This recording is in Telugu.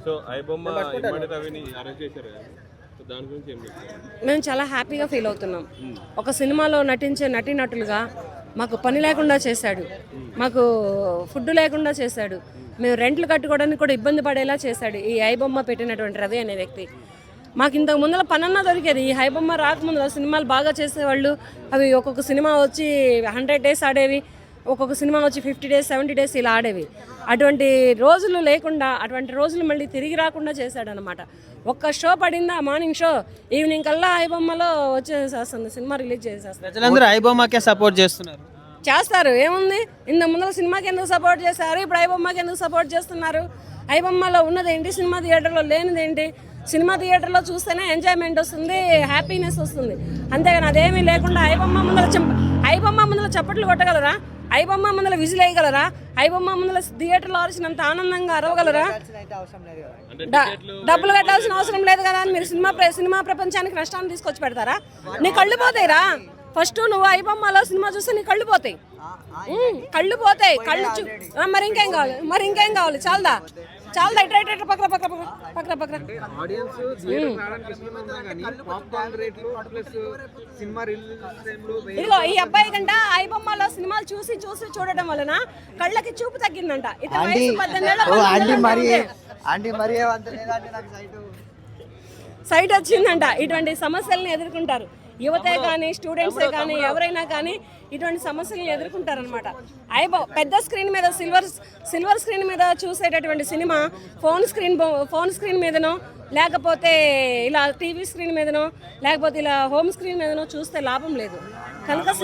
సో ఐబొమ్మ ఇమ్మడి రవిని అరెస్ట్ చేశారు కదా, సో దాని గురించి ఏం చెప్తారు? మేము చాలా హ్యాపీగా ఫీల్ అవుతున్నాం. ఒక సినిమాలో నటించే నటీనటులుగా మాకు పని లేకుండా చేశాడు, మాకు ఫుడ్ లేకుండా చేశాడు, మేము రెంట్లు కట్టుకోవడానికి కూడా ఇబ్బంది పడేలా చేశాడు ఈ ఐబొమ్మ పెట్టినటువంటి రవి అనే వ్యక్తి. మాకు ఇంతకు ముందర పనన్నా దొరికేది. ఈ ఐబొమ్మ రాకముందు సినిమాలు బాగా చేసేవాళ్ళు, అవి ఒక్కొక్క సినిమా వచ్చి 100 days ఆడేవి, ఒక్కొక్క సినిమా వచ్చి 50 days 70 days ఇలా ఆడేవి. అటువంటి రోజులు లేకుండా, అటువంటి రోజులు మళ్ళీ తిరిగి రాకుండా చేశాడనమాట. ఒక్క షో పడిందా, మార్నింగ్ షో, ఈవినింగ్ కల్లా ఐబొమ్మలో వచ్చేసేస్తుంది, సినిమా రిలీజ్ చేసేస్తారు. ప్రజలందరూ ఐబొమ్మకే సపోర్ట్ చేస్తున్నారు. చేస్తారు, ఏముంది, ఇంత ముందర సినిమాకి ఎందుకు సపోర్ట్ చేశారు, ఇప్పుడు ఐబొమ్మకి ఎందుకు సపోర్ట్ చేస్తున్నారు? ఐబొమ్మలో ఉన్నదేంటి, సినిమా థియేటర్లో లేనిదేంటి? సినిమా థియేటర్లో చూస్తేనే ఎంజాయ్మెంట్ వస్తుంది, హ్యాపీనెస్ వస్తుంది, అంతేగాని అదేమీ లేకుండా ఐబొమ్మ ముందర చప్పట్లు కొట్టగలరా? ఐబొమ్మ ముందర విజిల్ వేయగలరా? ఐబొమ్మ ముందర థియేటర్లో అరిచినంత ఆనందంగా అరవగలరా? డబ్బులు కట్టాల్సిన అవసరం లేదు కదా అని మీరు సినిమా ప్రపంచానికి నష్టాన్ని తీసుకొచ్చి పెడతారా? నీ కళ్ళు పోతాయిరా. ఫస్ట్ నువ్వు ఐబొమ్మలో సినిమా చూస్తే నీ కళ్ళు పోతాయి, మరి ఇంకేం కావాలి? చాలదా ఇట్లా పక్కన ఇదిగో ఈ అబ్బాయి కంట ఐబొమ్మలో సినిమాలు చూసి చూడటం వలన కళ్ళకి చూపు తగ్గిందంట. సైట్ వచ్చిందంట. ఇటువంటి సమస్యలను ఎదుర్కొంటారు యువతే కానీ, స్టూడెంట్సే కానీ, ఎవరైనా కానీ ఇటువంటి సమస్యలను ఎదుర్కొంటారనమాట. పెద్ద స్క్రీన్ మీద, సిల్వర్ స్క్రీన్ మీద చూసేటటువంటి సినిమా ఫోన్ స్క్రీన్ మీదనో, లేకపోతే ఇలా టీవీ స్క్రీన్ మీదనో, లేకపోతే ఇలా హోమ్ స్క్రీన్ మీదనో చూస్తే లాభం లేదు. కనుక